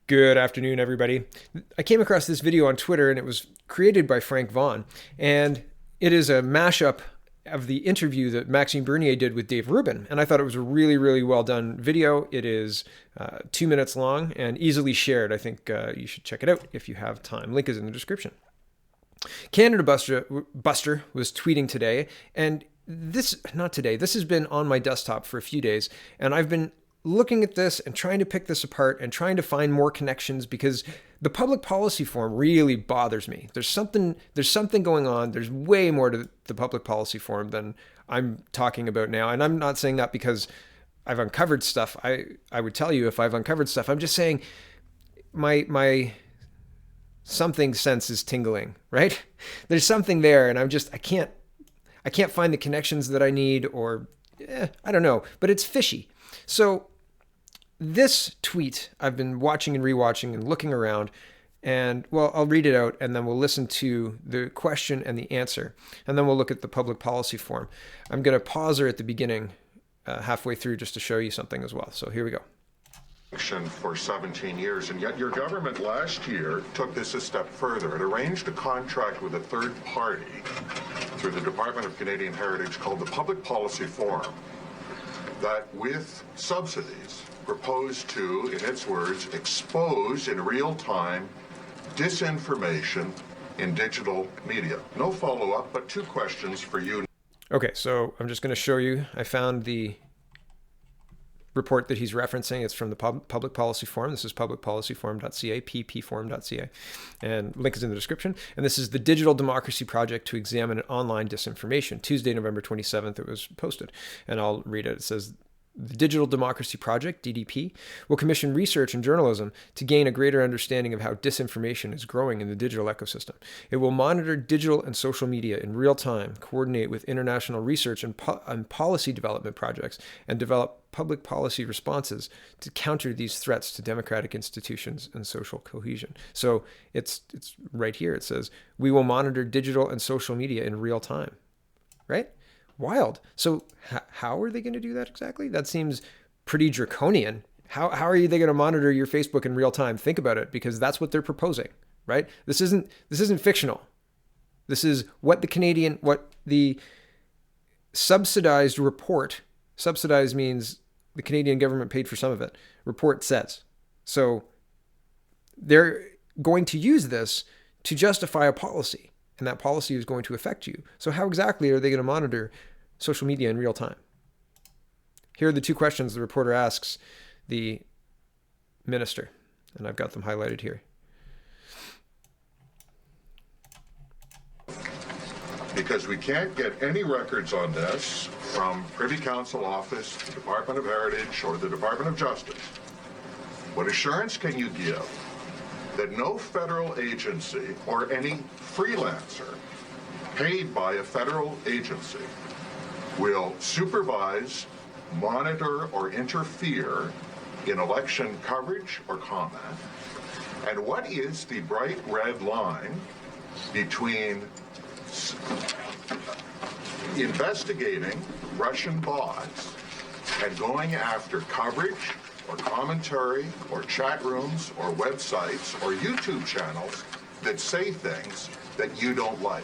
Good afternoon, everybody. I came across this video on Twitter and it was created by Frank Vaughn. And it is a mashup of the interview that Maxime Bernier did with Dave Rubin. And I thought it was a really, really well done video. It is 2 minutes long and easily shared. I think you should check it out if you have time. Link is in the description. Canada Buster was tweeting today, and this has been on my desktop for a few days, and I've been looking at this and trying to pick this apart and trying to find more connections because the public policy forum really bothers me. There's something going on. There's way more to the public policy forum than I'm talking about now. And I'm not saying that because I've uncovered stuff. I would tell you if I've uncovered stuff. I'm just saying my something sense is tingling, right? There's something there, and I can't find the connections that I need, or I don't know, but it's fishy. So this tweet, I've been watching and rewatching and looking around, and well, I'll read it out and then we'll listen to the question and the answer, and then we'll look at the public policy forum. I'm going to pause her at the beginning, halfway through, just to show you something as well. So here we go. For 17 years, and yet your government last year took this a step further. It arranged a contract with a third party through the Department of Canadian Heritage called the Public Policy Forum that, with subsidies, proposed to, in its words, expose in real time disinformation in digital media. No follow-up, but two questions for you. Okay, so I'm just going to show you. I found the report that he's referencing. It's from the Public Policy Forum. This is publicpolicyforum.ca, ppforum.ca, and link is in the description. And this is the Digital Democracy Project to Examine Online Disinformation. Tuesday, November 27th, it was posted. And I'll read it. It says, the Digital Democracy Project, DDP, will commission research and journalism to gain a greater understanding of how disinformation is growing in the digital ecosystem. It will monitor digital and social media in real time, coordinate with international research and policy development projects, and develop public policy responses to counter these threats to democratic institutions and social cohesion. So it's right here. It says, we will monitor digital and social media in real time, right? Wild. So how are they going to do that exactly? That seems pretty draconian. How are they going to monitor your Facebook in real time? Think about it, because that's what they're proposing, right? This isn't fictional. This is what the subsidized report, subsidized means the Canadian government paid for some of it, report says. So they're going to use this to justify a policy, and that policy is going to affect you. So how exactly are they going to monitor social media in real time? Here are the two questions the reporter asks the minister, and I've got them highlighted here. Because we can't get any records on this from Privy Council Office, the Department of Heritage, or the Department of Justice. What assurance can you give that no federal agency or any freelancer paid by a federal agency will supervise, monitor, or interfere in election coverage or comment? And what is the bright red line between investigating Russian bots and going after coverage or commentary or chat rooms or websites or YouTube channels that say things that you don't like?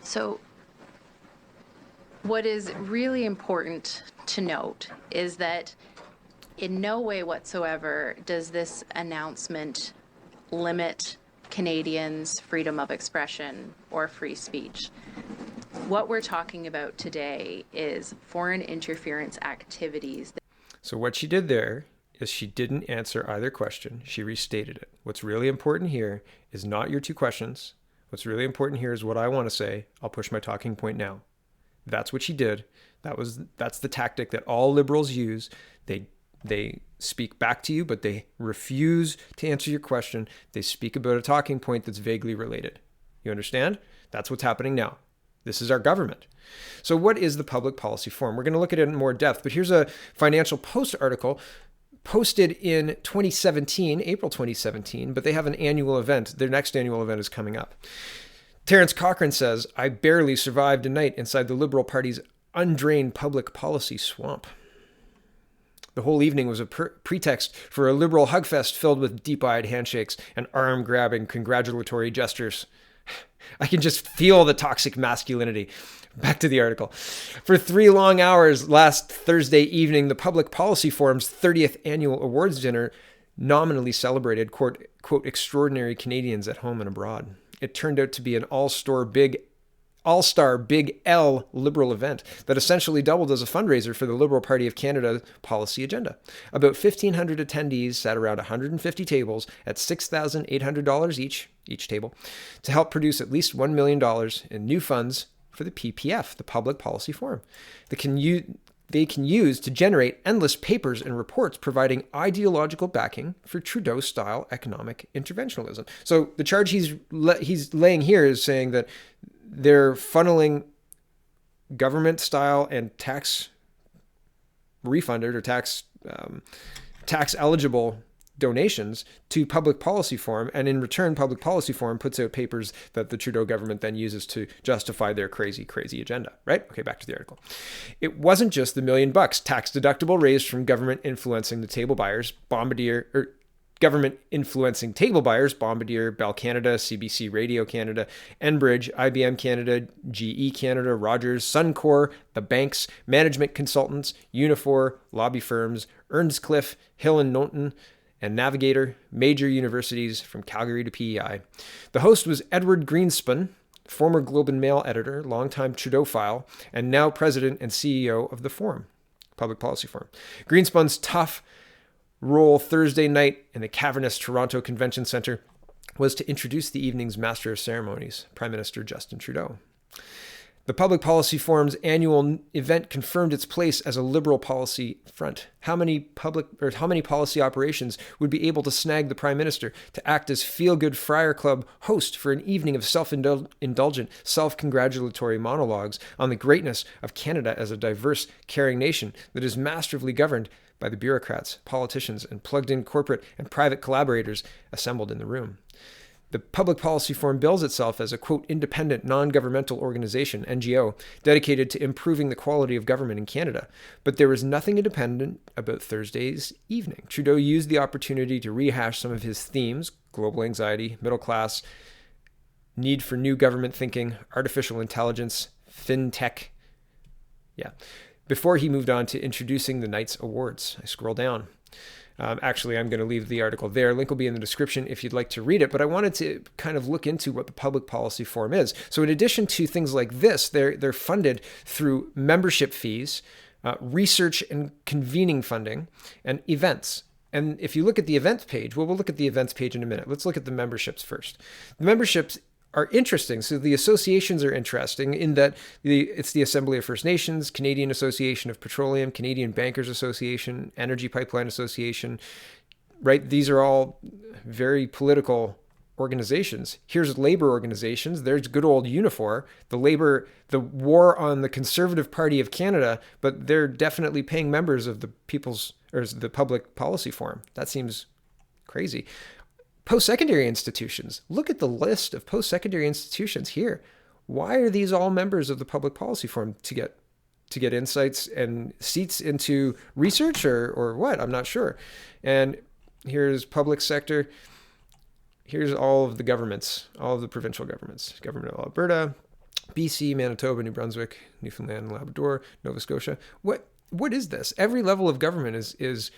So what is really important to note is that in no way whatsoever does this announcement limit Canadians' freedom of expression or free speech. What we're talking about today is foreign interference activities. So what she did there is she didn't answer either question. She restated it. What's really important here is not your two questions. What's really important here is what I want to say. I'll push my talking point now. That's what she did. That's the tactic that all liberals use. They speak back to you, but they refuse to answer your question. They speak about a talking point that's vaguely related. You understand? That's what's happening now. This is our government. So what is the Public Policy Forum? We're going to look at it in more depth, but here's a Financial Post article posted in 2017, April 2017, but they have an annual event. Their next annual event is coming up. Terence Cochrane says, I barely survived a night inside the Liberal Party's undrained public policy swamp. The whole evening was a pretext for a liberal hugfest filled with deep-eyed handshakes and arm-grabbing congratulatory gestures. I can just feel the toxic masculinity. Back to the article. For 3 long hours last Thursday evening, the Public Policy Forum's 30th annual awards dinner nominally celebrated, quote, extraordinary Canadians at home and abroad. It turned out to be an all-star Big L Liberal event that essentially doubled as a fundraiser for the Liberal Party of Canada policy agenda. About 1,500 attendees sat around 150 tables at $6,800 each table, to help produce at least $1 million in new funds for the PPF, the Public Policy Forum. They can use to generate endless papers and reports providing ideological backing for Trudeau-style economic interventionism. So the charge he's laying here is saying that they're funneling government-style and tax refunded or tax eligible donations to Public Policy Forum, and in return, Public Policy Forum puts out papers that the Trudeau government then uses to justify their crazy agenda, right? Okay, back to the article. It wasn't just the $1 million tax deductible raised from government influencing Bombardier, Bell Canada, CBC Radio Canada, Enbridge, IBM Canada, GE Canada, Rogers, Suncor, the banks, management consultants, Unifor, lobby firms, Earnscliffe, Hill and Knowlton, and Navigator, major universities from Calgary to PEI. The host was Edward Greenspan, former Globe and Mail editor, longtime Trudeau-phile, and now president and CEO of the Forum, Public Policy Forum. Greenspan's tough role Thursday night in the cavernous Toronto Convention Centre was to introduce the evening's Master of Ceremonies, Prime Minister Justin Trudeau. The Public Policy Forum's annual event confirmed its place as a liberal policy front. How many policy operations would be able to snag the Prime Minister to act as feel-good Friar Club host for an evening of self-indulgent, self-congratulatory monologues on the greatness of Canada as a diverse, caring nation that is masterfully governed by the bureaucrats, politicians, and plugged-in corporate and private collaborators assembled in the room? The Public Policy Forum bills itself as a, quote, independent, non-governmental organization, NGO, dedicated to improving the quality of government in Canada. But there was nothing independent about Thursday's evening. Trudeau used the opportunity to rehash some of his themes: global anxiety, middle class, need for new government thinking, artificial intelligence, fintech. Before he moved on to introducing the night's awards. I scroll down. Actually, I'm going to leave the article there. Link will be in the description if you'd like to read it. But I wanted to kind of look into what the Public Policy Forum is. So in addition to things like this, they're funded through membership fees, research and convening funding, and events. And if you look at the events page, we'll look at the events page in a minute. Let's look at the memberships first. The memberships are interesting. So the associations are interesting in that it's the Assembly of First Nations, Canadian Association of Petroleum, Canadian Bankers Association, Energy Pipeline Association, right? These are all very political organizations. Here's labor organizations. There's good old Unifor, the war on the Conservative Party of Canada, but they're definitely paying members of the Public Policy Forum. That seems crazy. Post-secondary institutions. Look at the list of post-secondary institutions here. Why are these all members of the Public Policy Forum? To get insights and seats into research or what? I'm not sure. And here's public sector. Here's all of the governments, all of the provincial governments. Government of Alberta, BC, Manitoba, New Brunswick, Newfoundland, Labrador, Nova Scotia. What is this? Every level of government is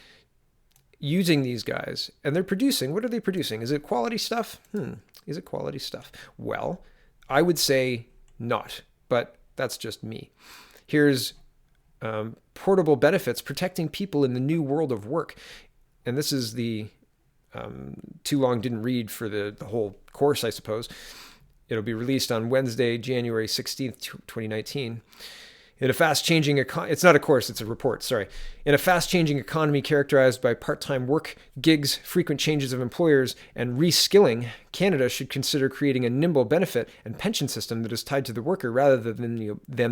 using these guys, and they're producing. What are they producing? Is it quality stuff? Is it quality stuff? Well, I would say not, but that's just me. Here's portable benefits protecting people in the new world of work. And this is the too long didn't read for the whole course, I suppose. It'll be released on Wednesday, January 16th, 2019. In a fast-changing it's not a course, it's a report, sorry. In a fast-changing economy characterized by part-time work, gigs, frequent changes of employers, and reskilling, Canada should consider creating a nimble benefit and pension system that is tied to the worker rather than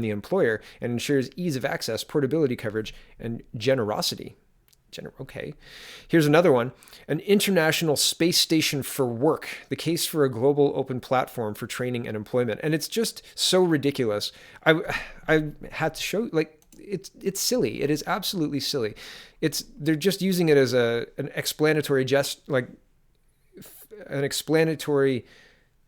the employer and ensures ease of access, portability coverage, and generosity. Okay. Here's another one. An international space station for work, the case for a global open platform for training and employment. And it's just so ridiculous. I had to show, it's silly. It is absolutely silly. They're just using it as an explanatory an explanatory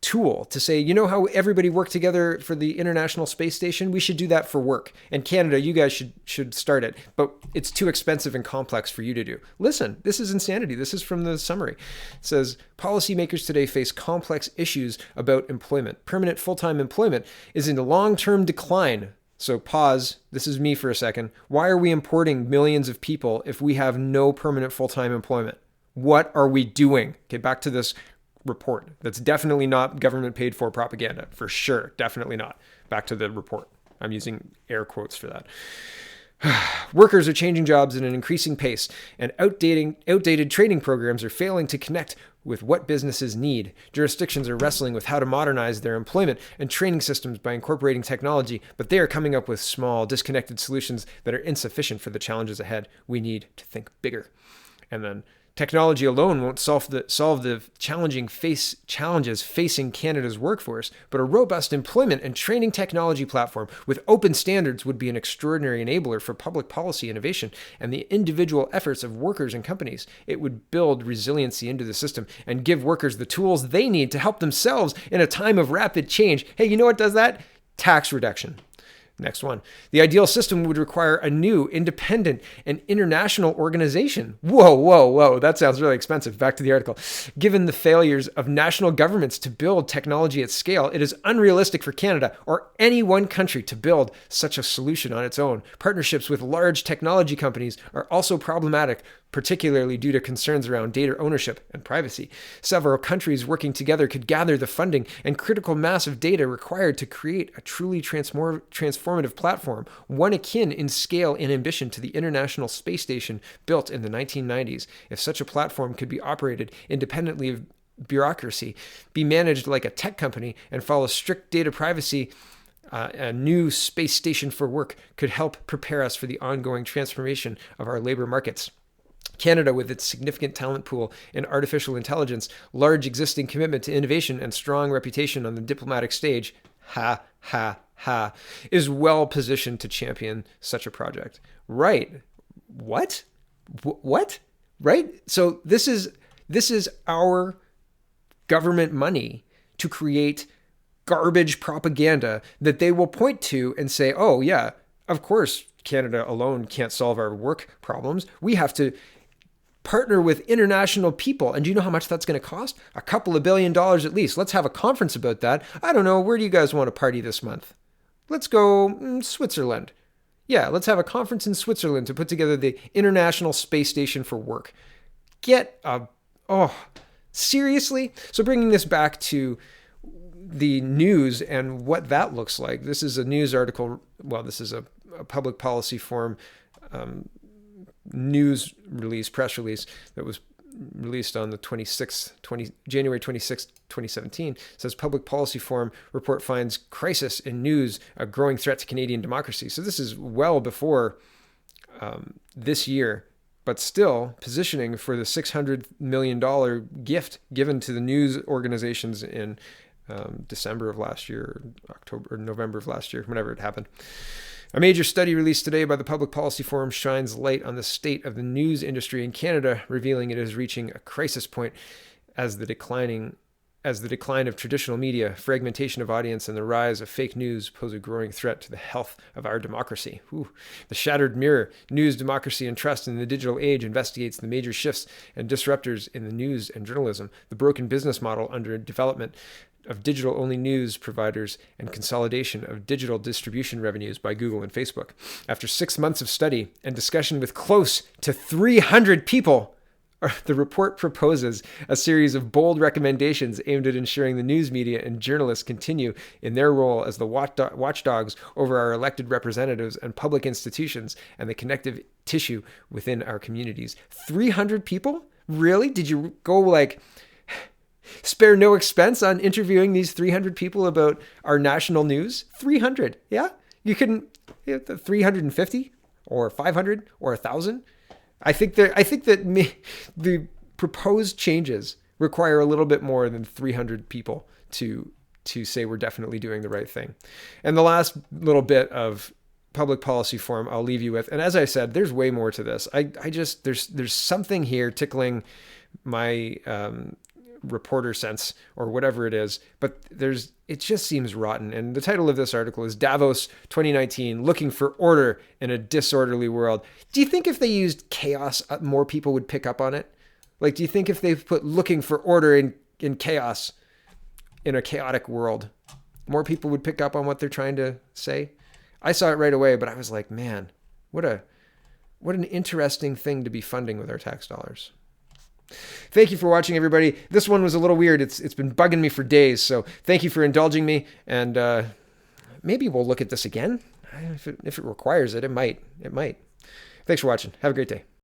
tool to say, you know how everybody worked together for the International Space Station? We should do that for work. And Canada, you guys should start it. But it's too expensive and complex for you to do. Listen, this is insanity. This is from the summary. It says, policymakers today face complex issues about employment. Permanent full-time employment is in a long-term decline. So pause. This is me for a second. Why are we importing millions of people if we have no permanent full-time employment? What are we doing? Okay, back to this report. That's definitely not government paid for propaganda, for sure. Definitely not. Back to the report. I'm using air quotes for that. Workers are changing jobs at an increasing pace, and outdated training programs are failing to connect with what businesses need. Jurisdictions are wrestling with how to modernize their employment and training systems by incorporating technology, but they are coming up with small, disconnected solutions that are insufficient for the challenges ahead. We need to think bigger. And then technology alone won't solve the challenges facing Canada's workforce, but a robust employment and training technology platform with open standards would be an extraordinary enabler for public policy innovation and the individual efforts of workers and companies. It would build resiliency into the system and give workers the tools they need to help themselves in a time of rapid change. Hey, you know what does that? Tax reduction. Next one. The ideal system would require a new, independent, and international organization. Whoa. That sounds really expensive. Back to the article. Given the failures of national governments to build technology at scale, it is unrealistic for Canada or any one country to build such a solution on its own. Partnerships with large technology companies are also problematic, particularly due to concerns around data ownership and privacy. Several countries working together could gather the funding and critical mass of data required to create a truly transformative platform, one akin in scale and ambition to the International Space Station built in the 1990s. If such a platform could be operated independently of bureaucracy, be managed like a tech company, and follow strict data privacy, a new space station for work could help prepare us for the ongoing transformation of our labor markets. Canada, with its significant talent pool in artificial intelligence, large existing commitment to innovation, and strong reputation on the diplomatic stage, is well positioned to champion such a project. Right. What? Right? So this is our government money to create garbage propaganda that they will point to and say, oh yeah, of course Canada alone can't solve our work problems. We have to partner with international people. And do you know how much that's going to cost? A couple of $2 billion at least. Let's have a conference about that. I don't know. Where do you guys want to party this month? Let's go Switzerland. Yeah, let's have a conference in Switzerland to put together the International Space Station for work. Seriously? So bringing this back to the news and what that looks like. This is a news article. Well, this is a public policy forum press release that was released on the January 26th, 2017. It says Public Policy Forum report finds crisis in news a growing threat to Canadian democracy. So this is well before this year, but still positioning for the $600 million gift given to the news organizations in December of last year, October or November of last year, whenever it happened. A major study released today by the Public Policy Forum shines light on the state of the news industry in Canada, revealing it is reaching a crisis point as the decline of traditional media, fragmentation of audience, and the rise of fake news pose a growing threat to the health of our democracy. The Shattered Mirror, News, Democracy, and Trust in the Digital Age investigates the major shifts and disruptors in the news and journalism, the broken business model under development of digital-only news providers, and consolidation of digital distribution revenues by Google and Facebook. After 6 months of study and discussion with close to 300 people, the report proposes a series of bold recommendations aimed at ensuring the news media and journalists continue in their role as the watchdogs over our elected representatives and public institutions and the connective tissue within our communities. 300 people? Really? Did you go spare no expense on interviewing these 300 people about our national news? 300, yeah? You couldn't, 350 or 500 or 1,000? I think that the proposed changes require a little bit more than 300 people to say we're definitely doing the right thing. And the last little bit of public policy forum I'll leave you with. And as I said, there's way more to this. I just, there's something here tickling my reporter sense or whatever it is, but it just seems rotten. And the title of this article is Davos 2019, Looking for Order in a Disorderly World. Do you think if they used chaos, more people would pick up on it? Like, do you think if they put looking for order in chaos, in a chaotic world, more people would pick up on what they're trying to say? I saw it right away, but I was like, man, what an interesting thing to be funding with our tax dollars. Thank you for watching, everybody. This one was a little weird. It's been bugging me for days, so thank you for indulging me, and maybe we'll look at this again. If it requires it, it might. Thanks for watching. Have a great day.